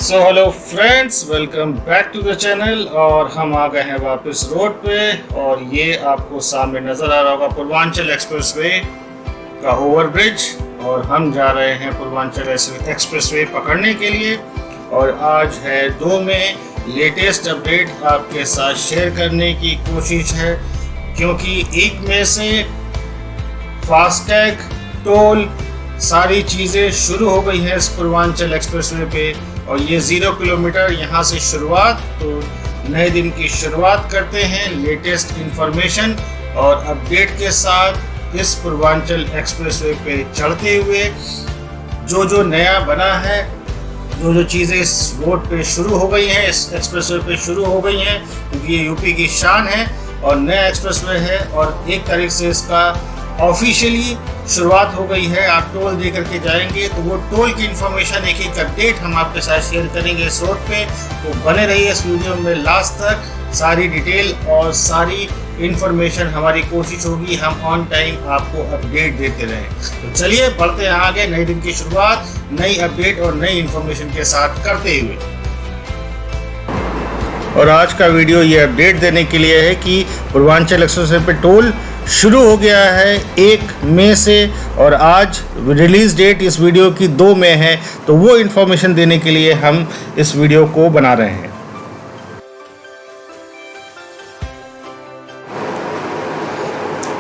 Hello friends, welcome back to the channel. और हम आ गए हैं वापस रोड पे। और ये आपको सामने नज़र आ रहा होगा पूर्वांचल एक्सप्रेसवे का ओवरब्रिज। और हम जा रहे हैं पूर्वांचल एक्सप्रेसवे पकड़ने के लिए। और आज है 2 मई। लेटेस्ट अपडेट आपके साथ शेयर करने की कोशिश है, क्योंकि 1 मई से फास्टैग, टोल, सारी चीज़ें शुरू हो गई हैं इस पूर्वांचल एक्सप्रेसवे पे। और ये 0 किलोमीटर यहाँ से शुरुआत। तो नए दिन की शुरुआत करते हैं लेटेस्ट इंफॉर्मेशन और अपडेट के साथ इस पूर्वांचल एक्सप्रेसवे पे चढ़ते हुए। जो नया बना है, जो चीज़ें इस रोड पे शुरू हो गई हैं, इस एक्सप्रेसवे पे शुरू हो गई हैं, क्योंकि ये यूपी की शान है और नया एक्सप्रेसवे है। और 1 तारीख से इसका ऑफिशियली शुरुआत हो गई है। आप टोल दे करके जाएंगे तो वो टोल की इन्फॉर्मेशन, एक अपडेट हम आपके साथ शेयर करेंगे इस रोड पे। तो बने रहिए इस वीडियो में लास्ट तक। सारी डिटेल और सारी इन्फॉर्मेशन, हमारी कोशिश होगी हम ऑन टाइम आपको अपडेट देते रहें। तो चलिए बढ़ते हैं आगे, नए दिन की शुरुआत नई अपडेट और नई इन्फॉर्मेशन के साथ करते हुए। और आज का वीडियो ये अपडेट देने के लिए है कि पूर्वांचल एक्सप्रेसवे पे टोल शुरू हो गया है 1 मई से। और आज रिलीज़ डेट इस वीडियो की 2 मई है। तो वो इन्फॉर्मेशन देने के लिए हम इस वीडियो को बना रहे हैं।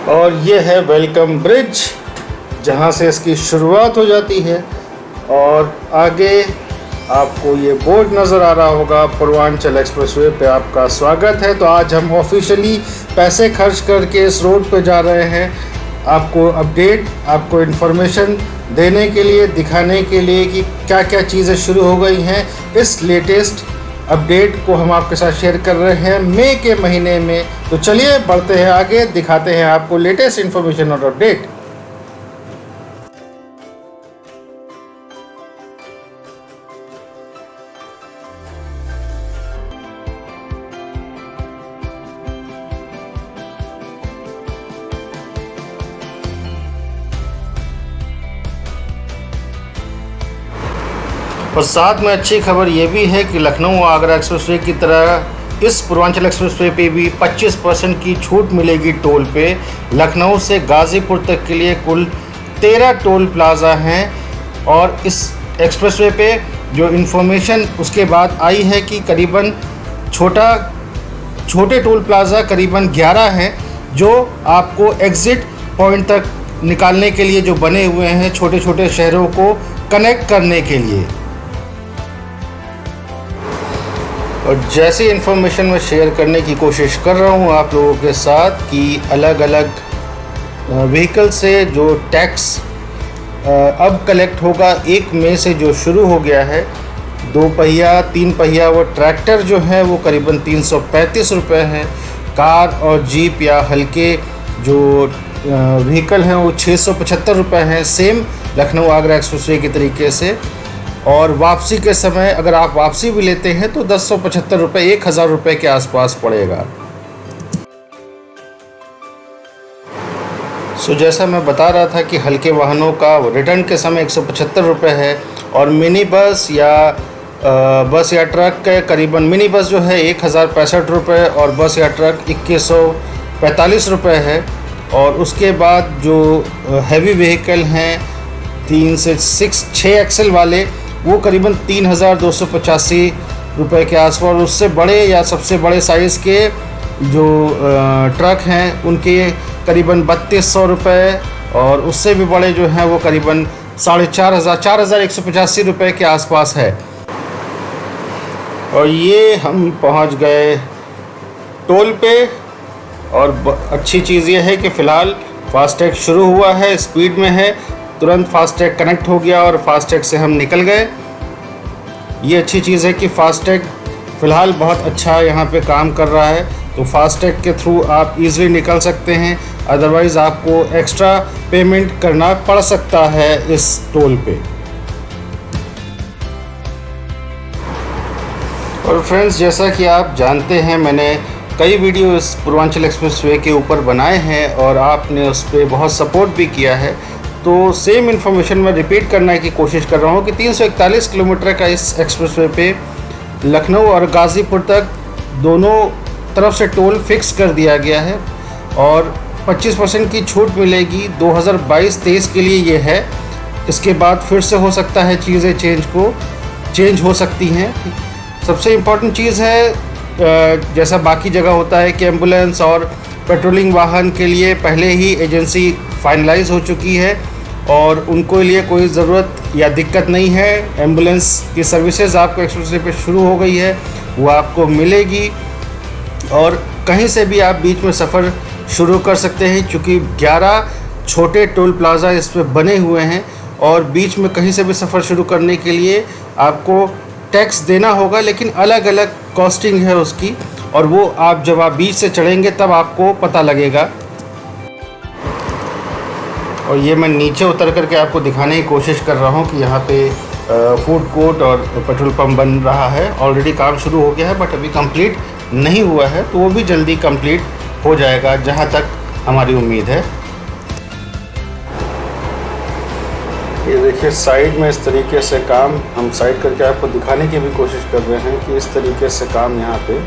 और ये है वेलकम ब्रिज, जहाँ से इसकी शुरुआत हो जाती है। और आगे आपको ये बोर्ड नज़र आ रहा होगा, पूर्वांचल एक्सप्रेसवे पे आपका स्वागत है। तो आज हम ऑफिशियली पैसे खर्च करके इस रोड पे जा रहे हैं, आपको अपडेट, आपको इन्फॉर्मेशन देने के लिए, दिखाने के लिए कि क्या क्या चीज़ें शुरू हो गई हैं। इस लेटेस्ट अपडेट को हम आपके साथ शेयर कर रहे हैं मई के महीने में। तो चलिए बढ़ते हैं आगे, दिखाते हैं आपको लेटेस्ट इन्फॉर्मेशन और अपडेट। और साथ में अच्छी खबर ये भी है कि लखनऊ आगरा एक्सप्रेसवे की तरह इस पूर्वांचल एक्सप्रेसवे पे भी 25% की छूट मिलेगी टोल पे। लखनऊ से गाज़ीपुर तक के लिए कुल 13 टोल प्लाज़ा हैं। और इस एक्सप्रेसवे पे जो इन्फॉर्मेशन उसके बाद आई है कि करीबन छोटे टोल प्लाज़ा करीबन 11 हैं, जो आपको एग्ज़िट पॉइंट तक निकालने के लिए जो बने हुए हैं, छोटे छोटे शहरों को कनेक्ट करने के लिए। और जैसी इन्फॉर्मेशन मैं शेयर करने की कोशिश कर रहा हूँ आप लोगों के साथ कि अलग अलग व्हीकल से जो टैक्स अब कलेक्ट होगा 1 मई से, जो शुरू हो गया है। 2 पहिया 3 पहिया वो ट्रैक्टर जो है वो करीबन 335 रुपये हैं। कार और जीप या हल्के जो व्हीकल हैं वो 675 रुपये हैं, सेम लखनऊ आगरा एक्सप्रेसवे के तरीके से। और वापसी के समय अगर आप वापसी भी लेते हैं तो 1075 रुपये, 1000 रुपये के आसपास पड़ेगा। जैसा मैं बता रहा था कि हल्के वाहनों का रिटर्न के समय 175 रुपये है। और मिनी बस या बस या ट्रक के करीबन, मिनी बस जो है 1065 रुपये और बस या ट्रक 2145 रुपये है। और उसके बाद जो हैवी व्हीकल हैं 3 से 6 एक्सल वाले, वो करीबन 3285 रुपये के आसपास। और उससे बड़े या सबसे बड़े साइज़ के जो ट्रक हैं उनके करीबन 3200 रुपये। और उससे भी बड़े जो हैं वो करीबन 4185 रुपये के आसपास है। और ये हम पहुंच गए टोल पे। और अच्छी चीज़ ये है कि फ़िलहाल फास्टैग शुरू हुआ है, स्पीड में है, तुरंत फास्टैग कनेक्ट हो गया और फास्टैग से हम निकल गए। ये अच्छी चीज़ है कि फास्टैग फ़िलहाल बहुत अच्छा यहाँ पे काम कर रहा है। तो फास्टैग के थ्रू आप इजीली निकल सकते हैं, अदरवाइज़ आपको एक्स्ट्रा पेमेंट करना पड़ सकता है इस टोल पे। और फ्रेंड्स, जैसा कि आप जानते हैं, मैंने कई वीडियो इस पूर्वांचल एक्सप्रेसवे के ऊपर बनाए हैं और आपने उस पर बहुत सपोर्ट भी किया है। तो सेम इन्फॉर्मेशन मैं रिपीट करने की कोशिश कर रहा हूँ कि 341 किलोमीटर का इस एक्सप्रेसवे पे लखनऊ और गाज़ीपुर तक दोनों तरफ से टोल फिक्स कर दिया गया है और 25% की छूट मिलेगी 2022-23 के लिए ये है। इसके बाद फिर से हो सकता है चीज़ें चेंज हो सकती हैं। सबसे इम्पॉर्टेंट चीज़ है जैसा बाकी जगह होता है कि एम्बुलेंस और पेट्रोलिंग वाहन के लिए पहले ही एजेंसी फाइनलाइज हो चुकी है और उनको लिए कोई ज़रूरत या दिक्कत नहीं है। एम्बुलेंस की सर्विसेज आपको एक्सप्रेसवे पे शुरू हो गई है, वो आपको मिलेगी और कहीं से भी आप बीच में सफ़र शुरू कर सकते हैं क्योंकि 11 छोटे टोल प्लाज़ा इस पर बने हुए हैं और बीच में कहीं से भी सफ़र शुरू करने के लिए आपको टैक्स देना होगा, लेकिन अलग अलग कॉस्टिंग है उसकी और वो जब आप बीच से चढ़ेंगे तब आपको पता लगेगा। और ये मैं नीचे उतर करके आपको दिखाने की कोशिश कर रहा हूँ कि यहाँ पे फूड कोर्ट और पेट्रोल पंप बन रहा है। ऑलरेडी काम शुरू हो गया है बट अभी कंप्लीट नहीं हुआ है, तो वो भी जल्दी कंप्लीट हो जाएगा जहाँ तक हमारी उम्मीद है। ये देखिए साइड में इस तरीके से काम हम साइड करके आपको दिखाने की भी कोशिश कर रहे हैं कि इस तरीके से काम यहाँ पे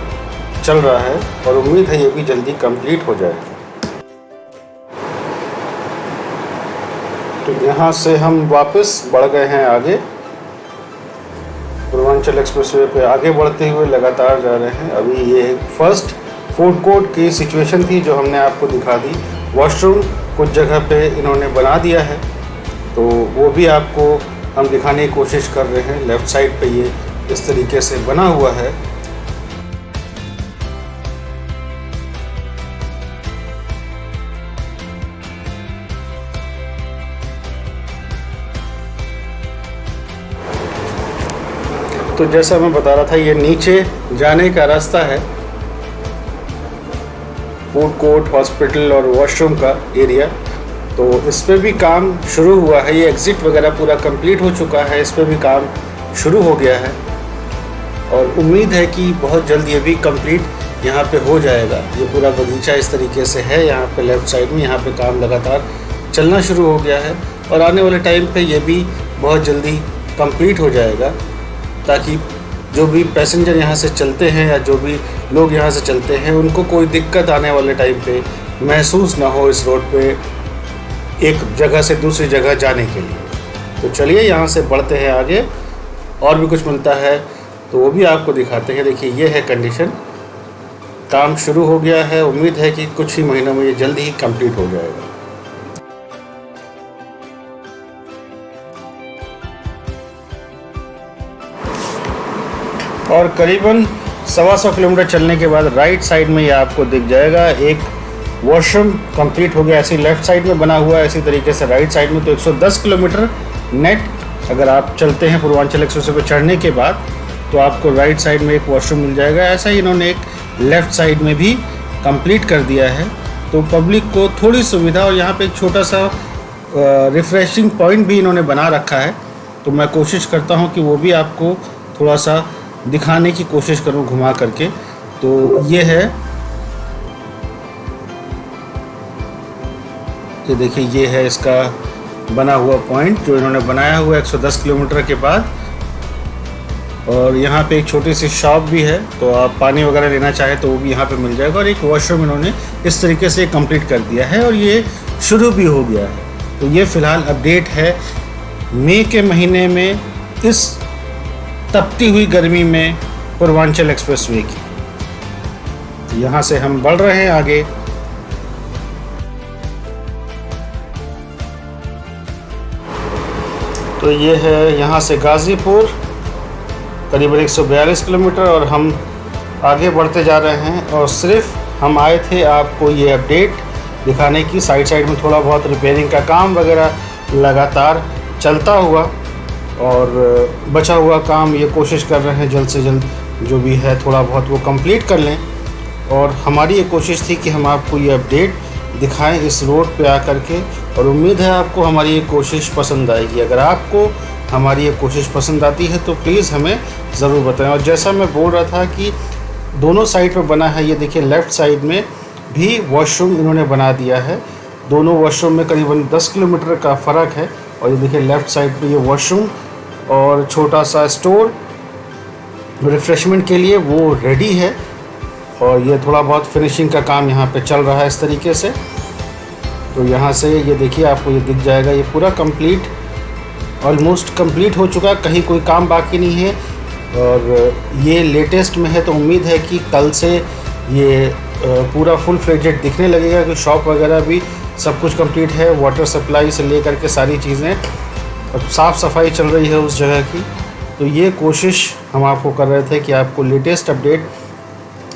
चल रहा है और उम्मीद है ये भी जल्दी कंप्लीट हो जाएगा। तो यहाँ से हम वापस बढ़ गए हैं आगे, पूर्वांचल एक्सप्रेसवे पे आगे बढ़ते हुए लगातार जा रहे हैं। अभी ये फर्स्ट फूड कोर्ट की सिचुएशन थी जो हमने आपको दिखा दी। वॉशरूम कुछ जगह पे इन्होंने बना दिया है तो वो भी आपको हम दिखाने की कोशिश कर रहे हैं। लेफ़्ट साइड पे ये इस तरीके से बना हुआ है। तो जैसा मैं बता रहा था ये नीचे जाने का रास्ता है, फूड कोर्ट, हॉस्पिटल और वॉशरूम का एरिया। तो इस पर भी काम शुरू हुआ है, ये एग्ज़िट वगैरह पूरा कंप्लीट हो चुका है, इस पर भी काम शुरू हो गया है और उम्मीद है कि बहुत जल्द ये भी कंप्लीट यहाँ पे हो जाएगा। ये पूरा बगीचा इस तरीके से है, यहाँ पे लेफ़्ट साइड में यहाँ पे काम लगातार चलना शुरू हो गया है और आने वाले टाइम पे ये भी बहुत जल्दी कंप्लीट हो जाएगा ताकि जो भी पैसेंजर यहाँ से चलते हैं या जो भी लोग यहाँ से चलते हैं उनको कोई दिक्कत आने वाले टाइम पे महसूस ना हो इस रोड पे एक जगह से दूसरी जगह जाने के लिए। तो चलिए यहाँ से बढ़ते हैं आगे, और भी कुछ मिलता है तो वो भी आपको दिखाते हैं। देखिए ये है कंडीशन, काम शुरू हो गया है, उम्मीद है कि कुछ ही महीनों में ये जल्दी ही कंप्लीट हो जाएगा। और करीबन 125 किलोमीटर चलने के बाद राइट साइड में ये आपको दिख जाएगा एक वॉशरूम कंप्लीट हो गया। ऐसे लेफ़्ट साइड में बना हुआ है, इसी तरीके से राइट साइड में। तो 110 किलोमीटर नेट अगर आप चलते हैं पूर्वांचल एक्सप्रेसवे पर चढ़ने के बाद तो आपको राइट साइड में एक वॉशरूम मिल जाएगा। ऐसा ही इन्होंने एक लेफ़्ट साइड में भी कंप्लीट कर दिया है तो पब्लिक को थोड़ी सुविधा। और यहाँ पे एक छोटा सा रिफ़्रेशिंग पॉइंट भी इन्होंने बना रखा है, तो मैं कोशिश करता हूँ कि वो भी आपको थोड़ा सा दिखाने की कोशिश करूं घुमा करके। तो ये है, ये देखिए ये है इसका बना हुआ पॉइंट जो इन्होंने बनाया हुआ 110 किलोमीटर के बाद। और यहाँ पे एक छोटी सी शॉप भी है, तो आप पानी वगैरह लेना चाहें तो वो भी यहाँ पे मिल जाएगा। और एक वॉशरूम इन्होंने इस तरीके से कंप्लीट कर दिया है और ये शुरू भी हो गया है। तो ये फ़िलहाल अपडेट है मई के महीने में इस तपती हुई गर्मी में पूर्वांचल एक्सप्रेसवे की। यहाँ से हम बढ़ रहे हैं आगे। तो ये है यहाँ से गाज़ीपुर करीबन 142 किलोमीटर और हम आगे बढ़ते जा रहे हैं। और सिर्फ हम आए थे आपको ये अपडेट दिखाने की। साइड में थोड़ा बहुत रिपेयरिंग का काम वगैरह लगातार चलता हुआ और बचा हुआ काम ये कोशिश कर रहे हैं जल्द से जल्द जो भी है थोड़ा बहुत वो कंप्लीट कर लें। और हमारी ये कोशिश थी कि हम आपको ये अपडेट दिखाएं इस रोड पे आकर के, और उम्मीद है आपको हमारी ये कोशिश पसंद आएगी। अगर आपको हमारी ये कोशिश पसंद आती है तो प्लीज़ हमें ज़रूर बताएं। और जैसा मैं बोल रहा था कि दोनों साइड पर बना है, ये देखिए लेफ़्ट साइड में भी वॉशरूम इन्होंने बना दिया है दोनों वॉशरूम में करीबन 10 किलोमीटर का फ़र्क है। और ये देखिए लेफ़्ट साइड पे ये वॉशरूम और छोटा सा स्टोर रिफ़्रेशमेंट के लिए वो रेडी है। और ये थोड़ा बहुत फिनिशिंग का काम यहाँ पे चल रहा है इस तरीके से। तो यहाँ से ये देखिए आपको ये दिख जाएगा, ये पूरा कंप्लीट, ऑलमोस्ट कंप्लीट हो चुका है, कहीं कोई काम बाकी नहीं है। और ये लेटेस्ट में है, तो उम्मीद है कि कल से ये पूरा फुल फ्लेजेड दिखने लगेगा कि शॉप वगैरह भी सब कुछ कंप्लीट है, वाटर सप्लाई से लेकर के सारी चीज़ें, अब साफ़ सफाई चल रही है उस जगह की। तो ये कोशिश हम आपको कर रहे थे कि आपको लेटेस्ट अपडेट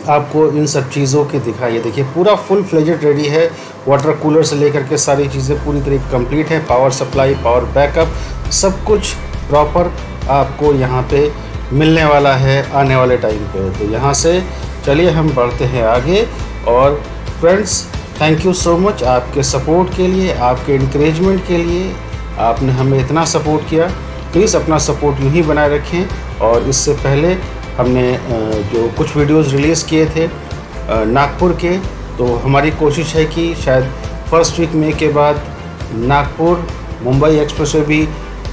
आपको इन सब चीज़ों की दिखाइए। देखिए पूरा फुल फ्लेजेड रेडी है, वाटर कूलर से लेकर के सारी चीज़ें पूरी तरीके कंप्लीट है, पावर सप्लाई, पावर बैकअप, सब कुछ प्रॉपर आपको यहाँ पे मिलने वाला है आने वाले टाइम पे। तो यहाँ से चलिए हम बढ़ते हैं आगे। और friends, thank you so much आपके सपोर्ट के लिए, आपके इंकरेजमेंट के लिए। आपने हमें इतना सपोर्ट किया, प्लीज़ अपना सपोर्ट यूँ ही बनाए रखें। और इससे पहले हमने जो कुछ वीडियोस रिलीज़ किए थे नागपुर के, तो हमारी कोशिश है कि शायद फर्स्ट वीक में के बाद नागपुर मुंबई एक्सप्रेसवे भी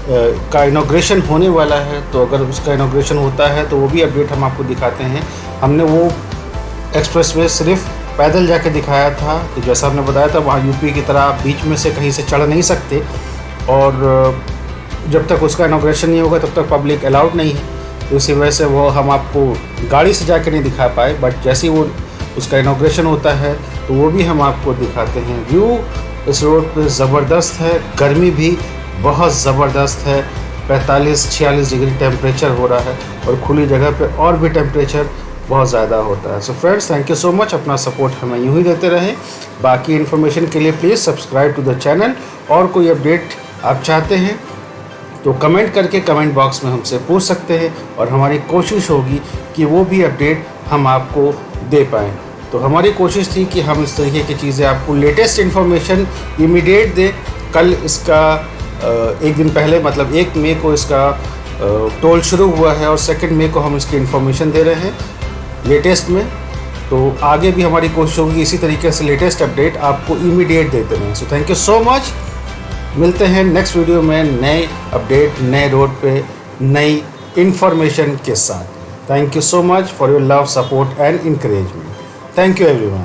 का इनॉग्रेशन होने वाला है। तो अगर उसका इनॉग्रेशन होता है तो वो भी अपडेट हम आपको दिखाते हैं। हमने वो एक्सप्रेसवे सिर्फ पैदल जाके दिखाया था, तो जैसा हमने बताया था वहाँ यूपी की तरह आप बीच में से कहीं से चढ़ नहीं सकते, और जब तक उसका इनॉग्रेशन नहीं होगा तब तक पब्लिक अलाउड नहीं है। तो इसी वजह से वो हम आपको गाड़ी से जाके नहीं दिखा पाए, बट जैसे ही वो उसका इनॉग्रेशन होता है तो वो भी हम आपको दिखाते हैं। व्यू इस रोड पे ज़बरदस्त है, गर्मी भी बहुत ज़बरदस्त है, 45-46 डिग्री टेम्परेचर हो रहा है, और खुली जगह पे और भी टेम्परेचर बहुत ज़्यादा होता है। So friends, thank you so much, अपना सपोर्ट हमें यूँ ही देते रहें। बाकी इन्फॉर्मेशन के लिए please subscribe to the channel. और कोई अपडेट आप चाहते हैं तो कमेंट करके कमेंट बॉक्स में हमसे पूछ सकते हैं, और हमारी कोशिश होगी कि वो भी अपडेट हम आपको दे पाएँ। तो हमारी कोशिश थी कि हम इस तरीके की चीज़ें आपको लेटेस्ट इन्फॉर्मेशन इमीडिएट दें। कल इसका एक दिन पहले मतलब 1 मई को इसका टोल शुरू हुआ है, और 2 मई को हम इसकी इन्फॉर्मेशन दे रहे हैं लेटेस्ट में। तो आगे भी हमारी कोशिश होगी इसी तरीके से लेटेस्ट अपडेट आपको इमीडिएट देते रहें। So thank you so much, मिलते हैं नेक्स्ट वीडियो में नए अपडेट, नए रोड पे नई इन्फॉर्मेशन के साथ। Thank you so much for your love, support and encouragement. Thank you everyone.